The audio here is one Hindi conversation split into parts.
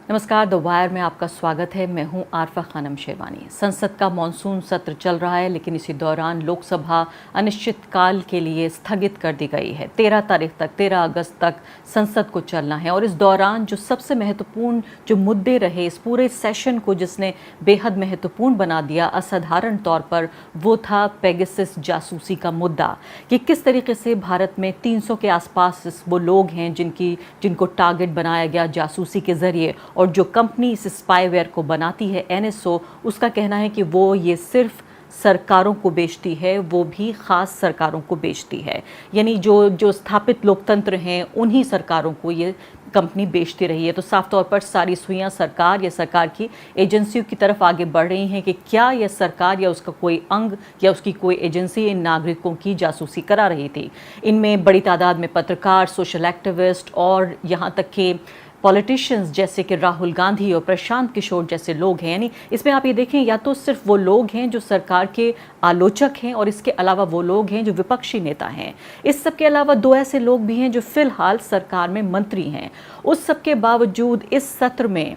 नमस्कार, द वायर में आपका स्वागत है। मैं हूं आरफा खानम शेरवानी। संसद का मॉनसून सत्र चल रहा है, लेकिन इसी दौरान लोकसभा अनिश्चितकाल के लिए स्थगित कर दी गई है। 13 तारीख तक, 13 अगस्त तक संसद को चलना है और इस दौरान जो सबसे महत्वपूर्ण जो मुद्दे रहे इस पूरे सेशन को, जिसने बेहद महत्वपूर्ण बना दिया असाधारण तौर पर, वो था पेगासस जासूसी का मुद्दा कि किस तरीके से भारत में 300 के आसपास वो लोग हैं जिनको टारगेट बनाया गया जासूसी के ज़रिए। और जो कंपनी इस स्पाईवेयर को बनाती है एनएसओ, उसका कहना है कि वो ये सिर्फ सरकारों को बेचती है, वो भी ख़ास सरकारों को बेचती है। यानी जो स्थापित लोकतंत्र हैं उन्हीं सरकारों को ये कंपनी बेचती रही है। तो साफ तौर पर सारी सुइयां सरकार या सरकार की एजेंसियों की तरफ आगे बढ़ रही हैं कि क्या यह सरकार या उसका कोई अंग या उसकी कोई एजेंसी इन नागरिकों की जासूसी करा रही थी। इनमें बड़ी तादाद में पत्रकार, सोशल एक्टिविस्ट और यहाँ तक कि पॉलिटिशियंस जैसे कि राहुल गांधी और प्रशांत किशोर जैसे लोग हैं। यानी इसमें आप ये देखें, या तो सिर्फ वो लोग हैं जो सरकार के आलोचक हैं और इसके अलावा वो लोग हैं जो विपक्षी नेता हैं। इस सब के अलावा दो ऐसे लोग भी हैं जो फिलहाल सरकार में मंत्री हैं। उस सब के बावजूद इस सत्र में,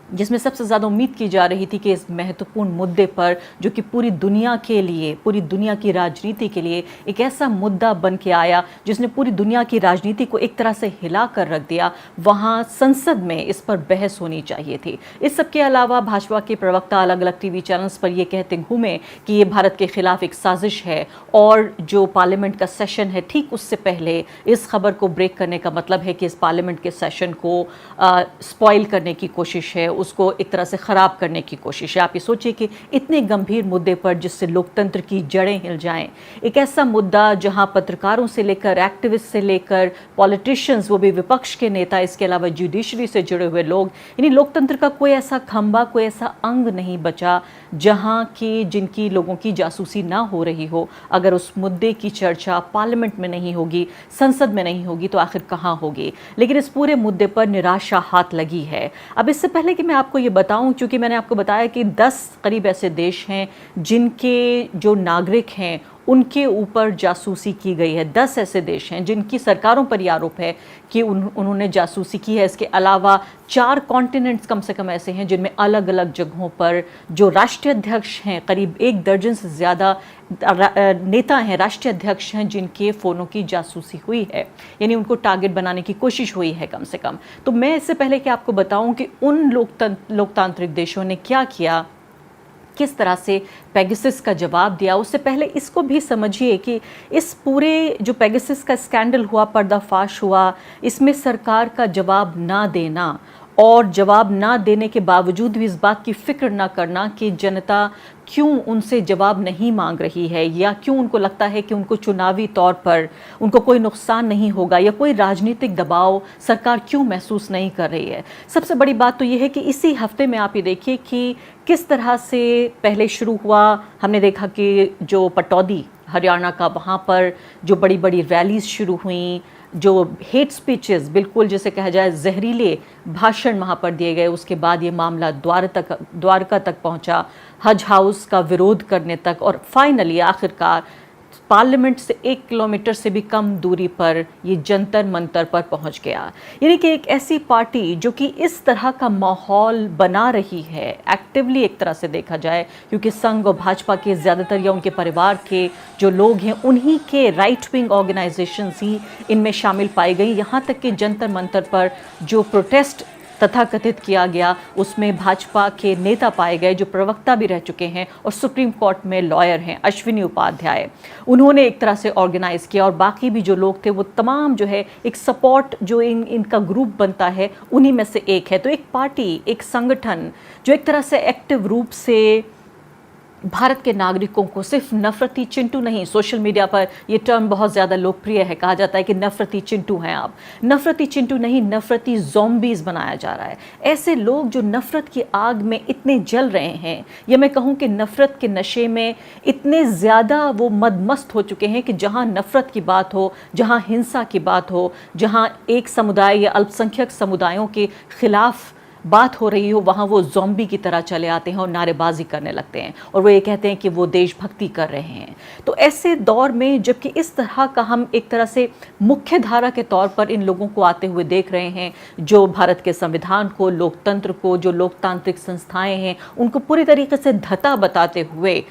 जिसमें सबसे ज़्यादा उम्मीद की जा रही थी कि इस महत्वपूर्ण मुद्दे पर, जो कि पूरी दुनिया के लिए, पूरी दुनिया की राजनीति के लिए एक ऐसा मुद्दा बन के आया जिसने पूरी दुनिया की राजनीति को एक तरह से हिला कर रख दिया, वहाँ संसद में इस पर बहस होनी चाहिए थी। इस सब के अलावा भाजपा के प्रवक्ता अलग अलग टीवी चैनल्स पर ये कहते घूमे कि ये भारत के खिलाफ एक साजिश है और जो पार्लियामेंट का सेशन है ठीक उससे पहले इस खबर को ब्रेक करने का मतलब है कि इस पार्लियामेंट के सेशन को स्पॉइल करने की कोशिश है, उसको एक तरह से ख़राब करने की कोशिश है। आप ये सोचिए कि इतने गंभीर मुद्दे पर, जिससे लोकतंत्र की जड़ें हिल जाएं, एक ऐसा मुद्दा जहां पत्रकारों से लेकर, एक्टिविस्ट से लेकर, पॉलिटिशियंस, वो भी विपक्ष के नेता, इसके अलावा जुडिशरी से जुड़े हुए लोग, यानी लोकतंत्र का कोई ऐसा खंबा, कोई ऐसा अंग नहीं बचा जहां की जिनकी लोगों की जासूसी ना हो रही हो। अगर उस मुद्दे की चर्चा पार्लियामेंट में नहीं होगी, संसद में नहीं होगी, तो आखिर कहाँ होगी। लेकिन इस पूरे मुद्दे पर निराशा हाथ लगी है। अब इससे पहले कि मैं आपको ये बताऊं, क्योंकि मैंने आपको बताया कि 10 करीब ऐसे देश हैं जिनके जो नागरिक हैं उनके ऊपर जासूसी की गई है। 10 ऐसे देश हैं जिनकी सरकारों पर यह आरोप है कि उन्होंने जासूसी की है। इसके अलावा 4 कॉन्टिनेंट्स कम से कम ऐसे हैं जिनमें अलग अलग जगहों पर जो राष्ट्रीय अध्यक्ष हैं, करीब 1 दर्जन से ज़्यादा नेता हैं, राष्ट्रीय अध्यक्ष हैं, जिनके फ़ोनों की जासूसी हुई है, यानी उनको टारगेट बनाने की कोशिश हुई है कम से कम। तो मैं इससे पहले कि आपको बताऊं कि उन लोकतांत्रिक देशों ने क्या किया, किस तरह से पेगासस का जवाब दिया, उससे पहले इसको भी समझिए कि इस पूरे जो पेगासस का स्कैंडल हुआ, पर्दाफाश हुआ, इसमें सरकार का जवाब ना देना और जवाब ना देने के बावजूद भी इस बात की फिक्र ना करना कि जनता क्यों उनसे जवाब नहीं मांग रही है, या क्यों उनको लगता है कि उनको चुनावी तौर पर उनको कोई नुकसान नहीं होगा, या कोई राजनीतिक दबाव सरकार क्यों महसूस नहीं कर रही है। सबसे बड़ी बात तो ये है कि इसी हफ्ते में आप ये देखिए कि किस तरह से पहले शुरू हुआ। हमने देखा कि जो पटौदी हरियाणा का, वहाँ पर जो बड़ी बड़ी रैलीज शुरू हुई, जो हेट स्पीचेस, बिल्कुल जैसे कहा जाए जहरीले भाषण वहाँ पर दिए गए। उसके बाद ये मामला द्वारका तक पहुँचा, हज हाउस का विरोध करने तक, और फाइनली आखिरकार पार्लियामेंट से 1 किलोमीटर से भी कम दूरी पर ये जंतर मंतर पर पहुंच गया। यानी कि एक ऐसी पार्टी जो कि इस तरह का माहौल बना रही है, एक्टिवली एक तरह से देखा जाए, क्योंकि संघ और भाजपा के ज़्यादातर या उनके परिवार के जो लोग हैं उन्हीं के राइट विंग ऑर्गेनाइजेशंस ही इनमें शामिल पाई गई। यहाँ तक कि जंतर मंतर पर जो प्रोटेस्ट तथाकथित किया गया, उसमें भाजपा के नेता पाए गए जो प्रवक्ता भी रह चुके हैं और सुप्रीम कोर्ट में लॉयर हैं, अश्विनी उपाध्याय। उन्होंने एक तरह से ऑर्गेनाइज किया और बाकी भी जो लोग थे वो तमाम जो है एक सपोर्ट, जो इनका ग्रुप बनता है उन्हीं में से एक है। तो एक पार्टी, एक संगठन जो एक तरह से एक्टिव रूप से भारत के नागरिकों को, सिर्फ नफरती चिंटू नहीं, सोशल मीडिया पर यह टर्म बहुत ज़्यादा लोकप्रिय है, कहा जाता है कि नफरती चिंटू हैं आप। नफरती चिंटू नहीं, नफरती ज़ॉम्बीज़ बनाया जा रहा है। ऐसे लोग जो नफ़रत की आग में इतने जल रहे हैं, या मैं कहूँ कि नफ़रत के नशे में इतने ज़्यादा वो मदमस्त हो चुके हैं कि जहाँ नफ़रत की बात हो, जहाँ हिंसा की बात हो, जहाँ एक समुदाय या अल्पसंख्यक समुदायों के खिलाफ बात हो रही हो वहाँ वो ज़ॉम्बी की तरह चले आते हैं और नारेबाजी करने लगते हैं और वो ये कहते हैं कि वो देशभक्ति कर रहे हैं। तो ऐसे दौर में जबकि इस तरह का हम एक तरह से मुख्य धारा के तौर पर इन लोगों को आते हुए देख रहे हैं, जो भारत के संविधान को, लोकतंत्र को, जो लोकतांत्रिक संस्थाएं हैं, उनको पूरी तरीके से धता बताते हुए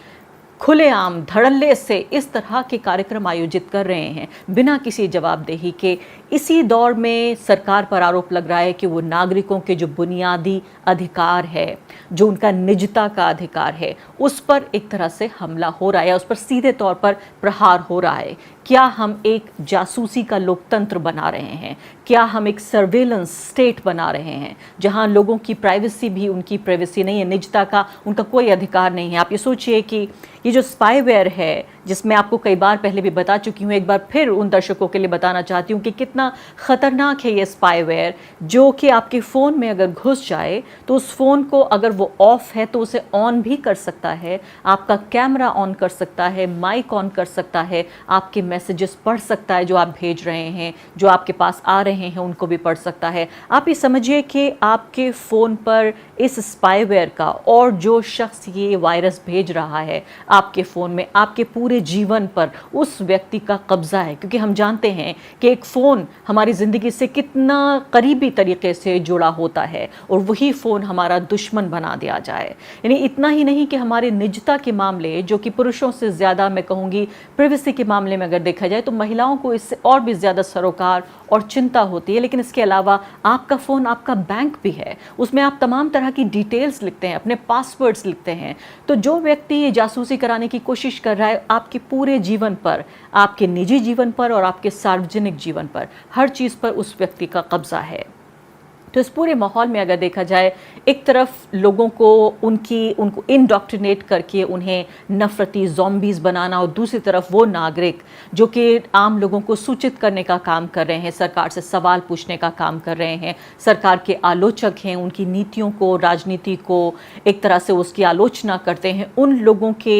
खुलेआम धड़ल्ले से इस तरह के कार्यक्रम आयोजित कर रहे हैं बिना किसी जवाबदेही के। इसी दौर में सरकार पर आरोप लग रहा है कि वो नागरिकों के जो बुनियादी अधिकार है, जो उनका निजता का अधिकार है, उस पर एक तरह से हमला हो रहा है, उस पर सीधे तौर पर प्रहार हो रहा है। क्या हम एक जासूसी का लोकतंत्र बना रहे हैं? क्या हम एक सर्वेलेंस स्टेट बना रहे हैं जहां लोगों की प्राइवेसी भी उनकी प्राइवेसी नहीं है, निजता का उनका कोई अधिकार नहीं है? आप ये सोचिए कि ये जो स्पाईवेयर है, जिसमें आपको कई बार पहले भी बता चुकी हूँ, एक बार फिर उन दर्शकों के लिए बताना चाहती हूँ कि कितना ख़तरनाक है ये स्पाईवेयर, जो कि आपके फ़ोन में अगर घुस जाए तो उस फ़ोन को अगर वो ऑफ़ है तो उसे ऑन भी कर सकता है, आपका कैमरा ऑन कर सकता है, माइक ऑन कर सकता है, आपके मैसेजेस पढ़ सकता है जो आप भेज रहे हैं, जो आपके पास आ रहे हैं उनको भी पढ़ सकता है। आप ये समझिए कि आपके फ़ोन पर इस स्पाईवेयर का और जो शख्स ये वायरस भेज रहा है आपके फ़ोन में, आपके पूरे जीवन पर उस व्यक्ति का कब्ज़ा है। क्योंकि हम जानते हैं कि एक फ़ोन हमारी ज़िंदगी से कितना करीबी तरीके से जुड़ा होता है और वही फ़ोन हमारा दुश्मन बना दिया जाए। यानी इतना ही नहीं कि हमारे निजता के मामले, जो कि पुरुषों से ज़्यादा मैं कहूँगी प्राइवेसी के मामले में अगर देखा जाए तो महिलाओं को इससे और भी ज़्यादा सरोकार और चिंता होती है। लेकिन इसके अलावा आपका फ़ोन आपका बैंक भी है, उसमें आप तमाम तरह की डिटेल्स लिखते हैं, अपने पासवर्ड्स लिखते हैं। तो जो व्यक्ति ये जासूसी कराने की कोशिश कर रहा है आपके पूरे जीवन पर, आपके निजी जीवन पर और आपके सार्वजनिक जीवन पर, हर चीज़ पर उस व्यक्ति का कब्जा है। तो इस पूरे माहौल में अगर देखा जाए, एक तरफ लोगों को उनको इंडोक्ट्रिनेट करके उन्हें नफरती ज़ॉम्बीज़ बनाना, और दूसरी तरफ वो नागरिक जो कि आम लोगों को सूचित करने का काम कर रहे हैं, सरकार से सवाल पूछने का काम कर रहे हैं, सरकार के आलोचक हैं, उनकी नीतियों को, राजनीति को एक तरह से उसकी आलोचना करते हैं, उन लोगों के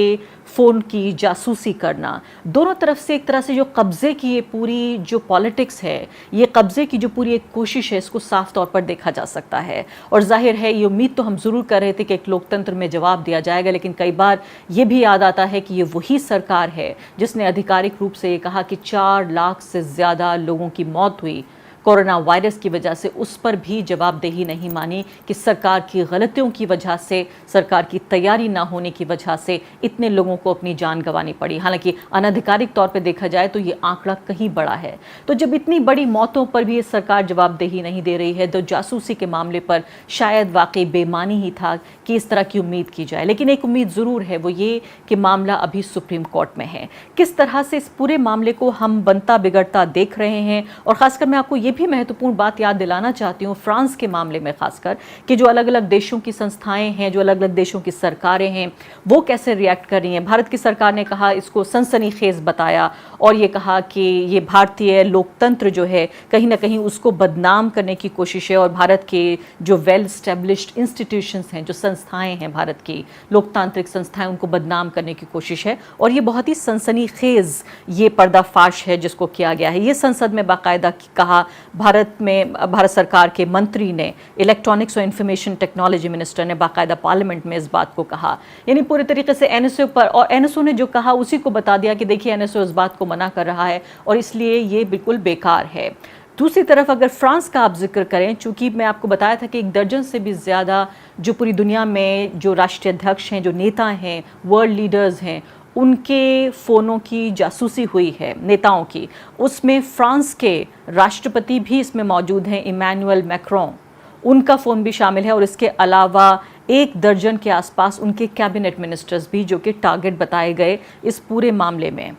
फ़ोन की जासूसी करना। दोनों तरफ से एक तरह से जो कब्ज़े की ये पूरी जो पॉलिटिक्स है, ये कब्ज़े की जो पूरी एक कोशिश है, इसको साफ तौर पर देखा जा सकता है। और जाहिर है ये उम्मीद तो हम ज़रूर कर रहे थे कि एक लोकतंत्र में जवाब दिया जाएगा, लेकिन कई बार ये भी याद आता है कि ये वही सरकार है जिसने आधिकारिक रूप से ये कहा कि 4 लाख से ज़्यादा लोगों की मौत हुई कोरोना वायरस की वजह से। उस पर भी जवाबदेही नहीं मानी कि सरकार की गलतियों की वजह से, सरकार की तैयारी ना होने की वजह से इतने लोगों को अपनी जान गंवानी पड़ी। हालांकि अनाधिकारिक तौर पे देखा जाए तो ये आंकड़ा कहीं बड़ा है। तो जब इतनी बड़ी मौतों पर भी ये सरकार जवाबदेही नहीं दे रही है, तो जासूसी के मामले पर शायद वाकई बेमानी ही था कि इस तरह की उम्मीद की जाए। लेकिन एक उम्मीद ज़रूर है, वो ये कि मामला अभी सुप्रीम कोर्ट में है। किस तरह से इस पूरे मामले को हम बनता बिगड़ता देख रहे हैं, और ख़ासकर मैं आपको ये भी महत्वपूर्ण बात याद दिलाना चाहती हूँ फ्रांस के मामले में, खासकर कि जो अलग अलग देशों की संस्थाएं हैं, जो अलग अलग देशों की सरकारें हैं, वो कैसे रिएक्ट कर रही हैं। भारत की सरकार ने कहा, इसको सनसनीखेज बताया और ये कहा कि ये भारतीय लोकतंत्र जो है कहीं ना कहीं उसको बदनाम करने की कोशिश है, और भारत के जो वेल स्टैब्लिश्ड इंस्टीट्यूशंस हैं, जो संस्थाएं हैं भारत की लोकतांत्रिक संस्थाएं, उनको बदनाम करने की कोशिश है। और ये बहुत ही सनसनीखेज ये पर्दाफाश है जिसको किया गया है। ये संसद में बाकायदा कहा, भारत सरकार के मंत्री ने, इलेक्ट्रॉनिक्स और इंफॉर्मेशन टेक्नोलॉजी मिनिस्टर ने बाकायदा पार्लियामेंट में इस बात को कहा। यानी पूरे तरीके से एनएसओ पर, और एनएसओ ने जो कहा उसी को बता दिया कि देखिए एनएसओ इस बात को मना कर रहा है और इसलिए ये बिल्कुल बेकार है। दूसरी तरफ अगर फ्रांस का आप जिक्र करें, चूंकि मैं आपको बताया था कि 1 दर्जन से भी ज़्यादा जो पूरी दुनिया में जो राष्ट्रीय अध्यक्ष हैं, जो नेता हैं, वर्ल्ड लीडर्स हैं, उनके फ़ोनों की जासूसी हुई है, नेताओं की। उसमें फ्रांस के राष्ट्रपति भी इसमें मौजूद हैं, इमैनुअल मैक्रोन, उनका फ़ोन भी शामिल है। और इसके अलावा 1 दर्जन के आसपास उनके कैबिनेट मिनिस्टर्स भी जो कि टारगेट बताए गए इस पूरे मामले में।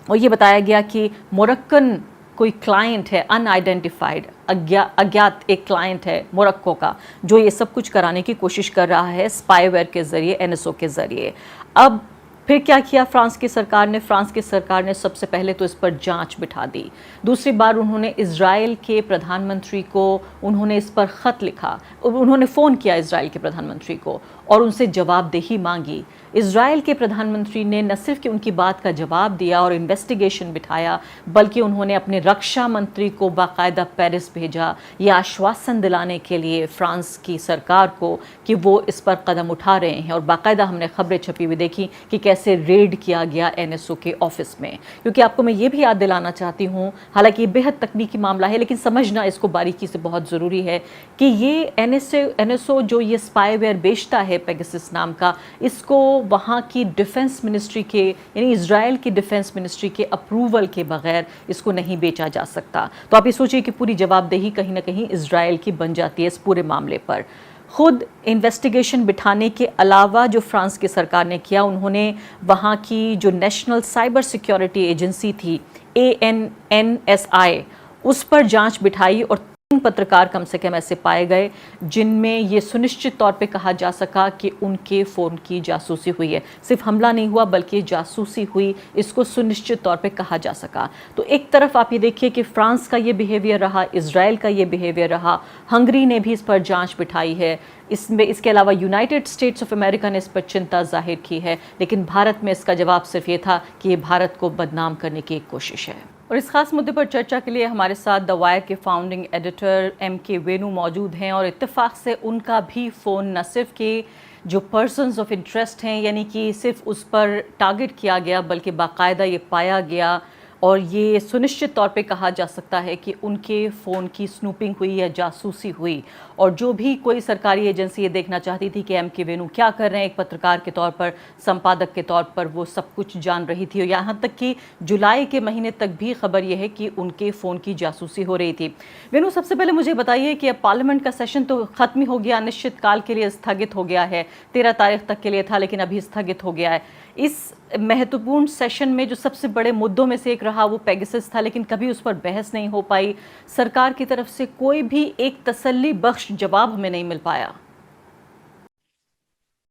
और ये बताया गया कि मोरक्कन कोई क्लाइंट है, अनआइडेंटिफाइड, अज्ञात एक क्लाइंट है मोरक्को का, जो ये सब कुछ कराने की कोशिश कर रहा है स्पाईवेयर के ज़रिए, एनएसओ के ज़रिए। अब फिर क्या किया फ्रांस की सरकार ने? फ्रांस की सरकार ने सबसे पहले तो इस पर जांच बिठा दी। दूसरी बार उन्होंने इजराइल के प्रधानमंत्री को, उन्होंने इस पर ख़त लिखा, उन्होंने फ़ोन किया इजराइल के प्रधानमंत्री को और उनसे जवाबदेही मांगी। इजराइल के प्रधानमंत्री ने न सिर्फ कि उनकी बात का जवाब दिया और इन्वेस्टिगेशन बिठाया, बल्कि उन्होंने अपने रक्षा मंत्री को बाकायदा पेरिस भेजा, यह आश्वासन दिलाने के लिए फ्रांस की सरकार को कि वो इस पर कदम उठा रहे हैं। और बाकायदा हमने खबरें छपी हुई देखी कि कैसे रेड किया गया एनएसओ के ऑफिस में। क्योंकि आपको मैं ये भी याद दिलाना चाहती हूँ, हालांकि बेहद तकनीकी मामला है, लेकिन समझना इसको बारीकी से बहुत ज़रूरी है कि ये एनएसओ जो ये स्पाईवेयर बेचता है पेगासस नाम का, इसको वहाँ की डिफेंस मिनिस्ट्री के, यानी इजराइल की डिफेंस मिनिस्ट्री के अप्रूवल के बगैर इसको नहीं बेचा जा सकता। तो आप ये सोचिए कि पूरी जवाबदेही कहीं ना कहीं इजराइल की बन जाती है इस पूरे मामले पर। खुद इन्वेस्टिगेशन बिठाने के अलावा जो फ्रांस की सरकार ने किया, उन्होंने वहाँ की जो नेशनल साइबर सिक्योरिटी एजेंसी थी ANNSI, उस पर जांच बिठाई और 3 पत्रकार कम से कम ऐसे पाए गए जिनमें ये सुनिश्चित तौर पे कहा जा सका कि उनके फ़ोन की जासूसी हुई है। सिर्फ हमला नहीं हुआ बल्कि जासूसी हुई, इसको सुनिश्चित तौर पे कहा जा सका। तो एक तरफ आप ये देखिए कि फ्रांस का ये बिहेवियर रहा, इजराइल का ये बिहेवियर रहा, हंगरी ने भी इस पर जांच बिठाई है, इसके अलावा यूनाइटेड स्टेट्स ऑफ अमेरिका ने इस पर चिंता जाहिर की है, लेकिन भारत में इसका जवाब सिर्फ ये था कि ये भारत को बदनाम करने की एक कोशिश है। और इस खास मुद्दे पर चर्चा के लिए हमारे साथ द वायर के फाउंडिंग एडिटर MK वेणु मौजूद हैं। और इत्तेफाक से उनका भी फ़ोन न सिर्फ कि जो पर्सन्स ऑफ इंटरेस्ट हैं, यानी कि सिर्फ उस पर टारगेट किया गया, बल्कि बाकायदा ये पाया गया और ये सुनिश्चित तौर पे कहा जा सकता है कि उनके फ़ोन की स्नूपिंग हुई या जासूसी हुई। और जो भी कोई सरकारी एजेंसी ये देखना चाहती थी कि MK वेणु क्या कर रहे हैं, एक पत्रकार के तौर पर, संपादक के तौर पर, वो सब कुछ जान रही थी। और यहाँ तक कि जुलाई के महीने तक भी खबर यह है कि उनके फ़ोन की जासूसी हो रही थी। वेणु, सबसे पहले मुझे बताइए कि अब पार्लियामेंट का सेशन तो ख़त्म ही हो गया, अनिश्चित काल के लिए स्थगित हो गया है, 13 तारीख तक के लिए था लेकिन अभी स्थगित हो गया है। इस महत्वपूर्ण सेशन में जो सबसे बड़े मुद्दों में से एक रहा वो पेगासस था, लेकिन कभी उस पर बहस नहीं हो पाई। सरकार की तरफ से कोई भी एक तसल्ली बख्श जवाब हमें नहीं मिल पाया।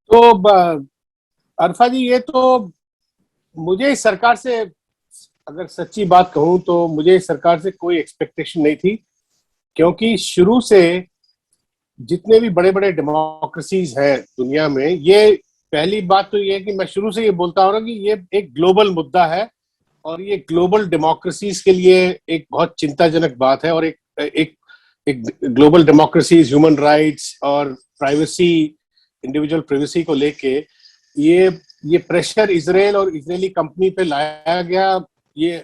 तो अरफा जी, ये तो मुझे इस सरकार से, अगर सच्ची बात कहूं तो मुझे इस सरकार से कोई एक्सपेक्टेशन नहीं थी, क्योंकि शुरू से जितने भी बड़े बड़े डेमोक्रेसीज हैं दुनिया में, ये पहली बात तो ये है कि मैं शुरू से ये बोलता हूँ ना कि ये एक ग्लोबल मुद्दा है और ये ग्लोबल डेमोक्रेसीज के लिए एक बहुत चिंताजनक बात है। और एक ग्लोबल डेमोक्रेसीज, ह्यूमन राइट्स और प्राइवेसी, इंडिविजुअल प्राइवेसी को लेके ये प्रेशर इजराइल और इजरायली कंपनी पे लाया गया। ये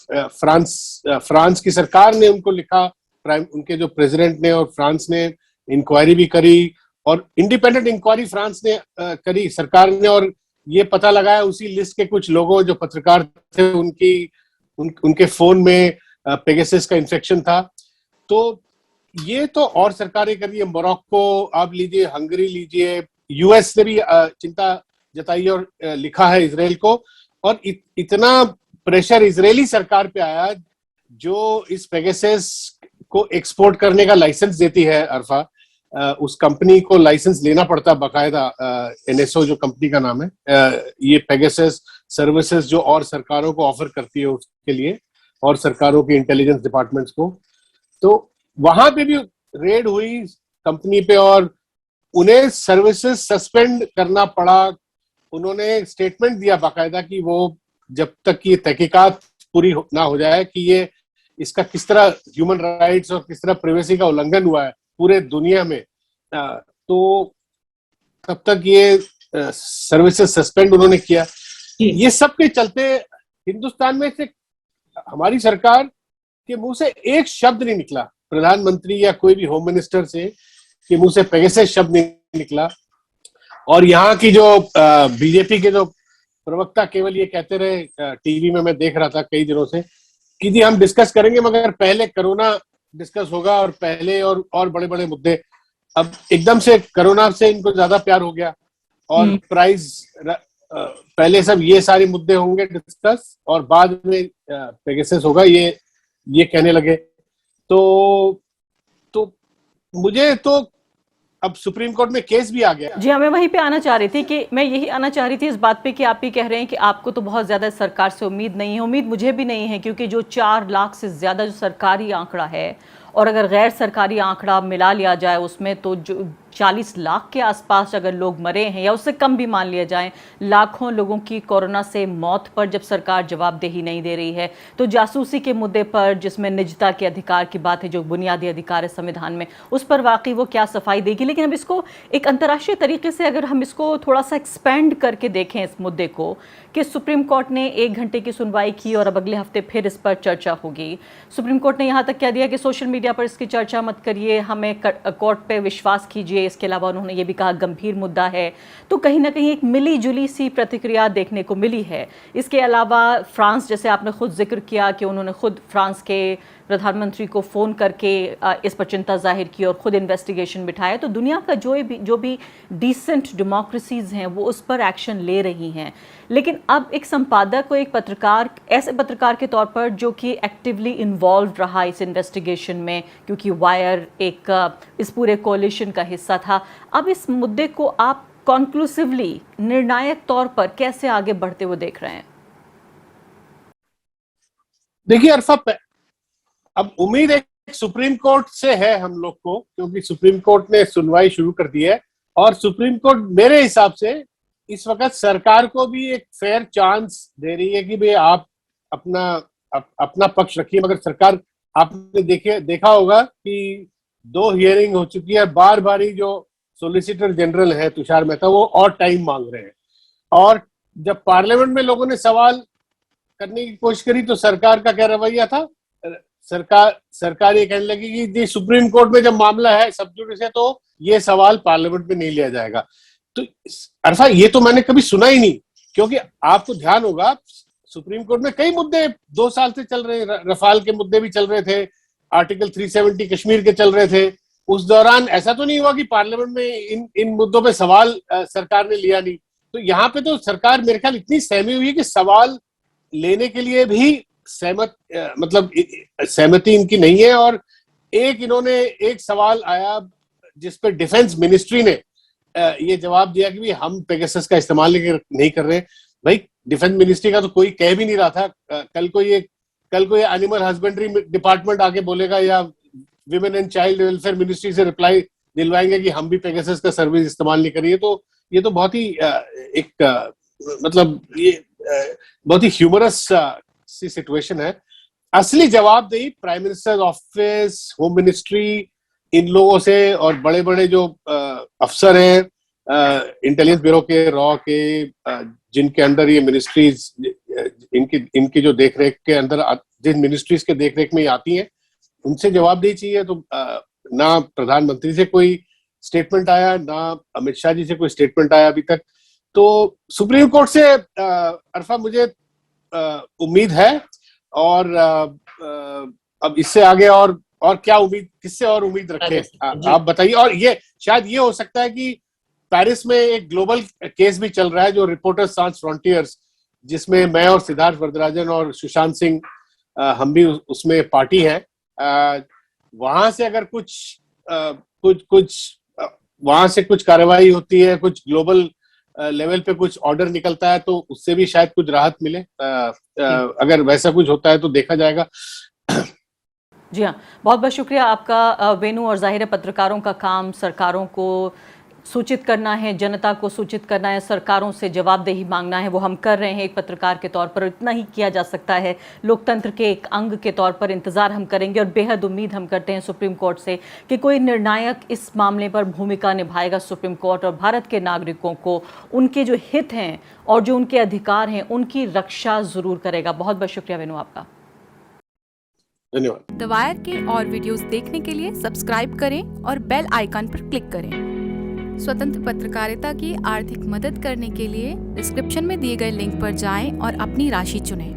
फ्रांस की सरकार ने उनको लिखा, उनके जो प्रेसिडेंट ने, और फ्रांस ने इंक्वायरी भी करी और इंडिपेंडेंट इंक्वायरी फ्रांस ने करी सरकार ने, और ये पता लगाया उसी लिस्ट के कुछ लोगों जो पत्रकार थे उनके फोन में पेगासस का इन्फेक्शन था। तो ये तो और सरकारें कर रही है, मोरक्को आप लीजिए, हंगरी लीजिए, यूएस ने भी चिंता जताई और लिखा है इजराइल को। और इतना प्रेशर इजरायली सरकार पे आया जो इस पेगासस को एक्सपोर्ट करने का लाइसेंस देती है। अरफा, उस कंपनी को लाइसेंस लेना पड़ता है बाकायदा, एनएसओ जो कंपनी का नाम है, ये पेगासस सर्विसेज जो और सरकारों को ऑफर करती है उसके लिए, और सरकारों के इंटेलिजेंस डिपार्टमेंट्स को। तो वहां पे भी रेड हुई कंपनी पे और उन्हें सर्विसेज सस्पेंड करना पड़ा। उन्होंने स्टेटमेंट दिया बाकायदा कि वो जब तक ये तहकीकात पूरी ना हो जाए कि ये इसका किस तरह ह्यूमन राइट्स और किस तरह प्राइवेसी का उल्लंघन हुआ है पूरे दुनिया में, तो तब तक ये सर्विसेज सस्पेंड उन्होंने किया। ये सब के चलते हिंदुस्तान में से हमारी सरकार के मुंह से एक शब्द नहीं निकला, प्रधानमंत्री या कोई भी होम मिनिस्टर से के मुंह से पेगासस शब्द नहीं निकला। और यहाँ की जो बीजेपी के जो प्रवक्ता केवल ये कहते रहे, टीवी में मैं देख रहा था कई दिनों से, कि जी हम डिस्कस करेंगे मगर पहले कोरोना डिस्कस होगा और पहले और बड़े बड़े मुद्दे। अब एकदम से कोरोना से इनको ज्यादा प्यार हो गया और प्राइस, पहले सब ये सारे मुद्दे होंगे डिस्कस और बाद में पेगासस होगा, ये कहने लगे। तो मुझे तो अब सुप्रीम कोर्ट में केस भी आ गया। जी हाँ, मैं वहीं पे आना चाह रही थी कि मैं यही आना चाह रही थी इस बात पे कि आप ही कह रहे हैं कि आपको तो बहुत ज़्यादा सरकार से उम्मीद नहीं है। उम्मीद मुझे भी नहीं है, क्योंकि जो 4 लाख से ज़्यादा जो सरकारी आंकड़ा है और अगर गैर सरकारी आंकड़ा मिला लिया जाए उसमें, तो जो 40 लाख के आसपास अगर लोग मरे हैं या उससे कम भी मान लिया जाए, लाखों लोगों की कोरोना से मौत पर जब सरकार जवाबदेही नहीं दे रही है, तो जासूसी के मुद्दे पर जिसमें निजता के अधिकार की बात है, जो बुनियादी अधिकार है संविधान में, उस पर वाकई वो क्या सफाई देगी। लेकिन अब इसको एक अंतर्राष्ट्रीय तरीके से अगर हम इसको थोड़ा सा एक्सपेंड करके देखें इस मुद्दे को, कि सुप्रीम कोर्ट ने 1 घंटे की सुनवाई की और अब अगले हफ्ते फिर इस पर चर्चा होगी। सुप्रीम कोर्ट ने यहाँ तक कह दिया कि सोशल मीडिया पर इसकी चर्चा मत करिए, हमें कोर्ट पे विश्वास कीजिए। इसके अलावा उन्होंने ये भी कहा गंभीर मुद्दा है। तो कहीं ना कहीं एक मिली जुली सी प्रतिक्रिया देखने को मिली है। इसके अलावा फ्रांस, जैसे आपने खुद जिक्र किया कि उन्होंने खुद फ्रांस के प्रधानमंत्री को फ़ोन करके इस पर चिंता जाहिर की और ख़ुद इन्वेस्टिगेशन बिठाया। तो दुनिया का जो भी डिसेंट डेमोक्रेसीज़ हैं वो उस पर एक्शन ले रही हैं। लेकिन अब एक संपादक और एक पत्रकार, ऐसे पत्रकार के तौर पर जो कि एक्टिवली इन्वॉल्व रहा इस इन्वेस्टिगेशन में, क्योंकि वायर एक इस पूरे कोलिशन का हिस्सा था, अब इस मुद्दे को आप कॉन्क्लूसिवली निर्णायक तौर पर कैसे आगे बढ़ते हुए देख रहे हैं? देखिए अरफा, अब उम्मीद एक सुप्रीम कोर्ट से है हम लोग को, क्योंकि सुप्रीम कोर्ट ने सुनवाई शुरू कर दी है और सुप्रीम कोर्ट मेरे हिसाब से इस वक्त सरकार को भी एक फेयर चांस दे रही है कि भाई आप अपना पक्ष रखिए। मगर सरकार, आपने देखा होगा कि 2 हियरिंग हो चुकी है, बार बारी जो सोलिसिटर जनरल है तुषार मेहता वो और टाइम मांग रहे हैं। और जब पार्लियामेंट में लोगों ने सवाल करने की कोशिश करी तो सरकार का क्या रवैया था? सरकार ये कहने लगी कि जी सुप्रीम कोर्ट में जब मामला है सब जुडिस है तो ये सवाल पार्लियामेंट में नहीं लिया जाएगा। तो अरफा, ये तो मैंने कभी सुना ही नहीं, क्योंकि आपको ध्यान होगा सुप्रीम कोर्ट में कई मुद्दे 2 साल से चल रहे हैं। रफाल के मुद्दे भी चल रहे थे, आर्टिकल 370 कश्मीर के चल रहे थे। उस दौरान ऐसा तो नहीं हुआ कि पार्लियामेंट में इन मुद्दों पे सवाल सरकार ने लिया नहीं। तो यहाँ पे तो सरकार मेरे ख्याल इतनी सहमी हुई है कि सवाल लेने के लिए भी सहमति इनकी नहीं है। और एक सवाल आया जिस पर डिफेंस मिनिस्ट्री ने ये जवाब दिया कि हम पेगासस का इस्तेमाल नहीं कर रहे। भाई, डिफेंस मिनिस्ट्री का तो कोई कह भी नहीं रहा था। कल को ये एनिमल हस्बेंड्री डिपार्टमेंट आके बोलेगा या women and child welfare ministry से रिप्लाई दिलवाएंगे कि हम भी पेगासस का सर्विस इस्तेमाल नहीं करिए। तो ये तो बहुत ही बहुत ही ह्यूमरस सी सिचुएशन है। असली जवाबदेही prime minister office, home ministry, इन लोगों से और बड़े बड़े जो अफसर हैं इंटेलिजेंस ब्यूरो के, रॉ के, जिनके अंदर ये मिनिस्ट्रीज, इनकी जो देखरेख के अंदर, जिन मिनिस्ट्रीज के देखरेख में ये आती हैं, उनसे जवाबदेही चाहिए। तो ना प्रधानमंत्री से कोई स्टेटमेंट आया, ना अमित शाह जी से कोई स्टेटमेंट आया अभी तक। तो सुप्रीम कोर्ट से अरफा मुझे उम्मीद है। और अब इससे आगे और क्या उम्मीद, किससे और उम्मीद रखें, आप बताइए। और ये शायद ये हो सकता है कि पेरिस में एक ग्लोबल केस भी चल रहा है जो रिपोर्टर्स sans फ्रंटियर्स, जिसमें मैं और सिद्धार्थ वरदराजन और सुशांत सिंह, हम भी उसमें पार्टी है। वहां से अगर कुछ वहां से कुछ कार्रवाई होती है, कुछ ग्लोबल लेवल पे कुछ ऑर्डर निकलता है, तो उससे भी शायद कुछ राहत मिले। अगर वैसा कुछ होता है तो देखा जाएगा। जी हाँ, बहुत बहुत शुक्रिया आपका वेनु। और जाहिर है पत्रकारों का काम सरकारों को सूचित करना है, जनता को सूचित करना है, सरकारों से जवाबदेही मांगना है। वो हम कर रहे हैं एक पत्रकार के तौर पर, इतना ही किया जा सकता है। लोकतंत्र के एक अंग के तौर पर इंतज़ार हम करेंगे और बेहद उम्मीद हम करते हैं सुप्रीम कोर्ट से कि कोई निर्णायक इस मामले पर भूमिका निभाएगा सुप्रीम कोर्ट, और भारत के नागरिकों को उनके जो हित हैं और जो उनके अधिकार हैं उनकी रक्षा ज़रूर करेगा। बहुत बहुत शुक्रिया वेनु आपका। धन्यवाद। द वायर के और वीडियोस देखने के लिए सब्सक्राइब करें और बेल आइकन पर क्लिक करें। स्वतंत्र पत्रकारिता की आर्थिक मदद करने के लिए डिस्क्रिप्शन में दिए गए लिंक पर जाएं और अपनी राशि चुनें।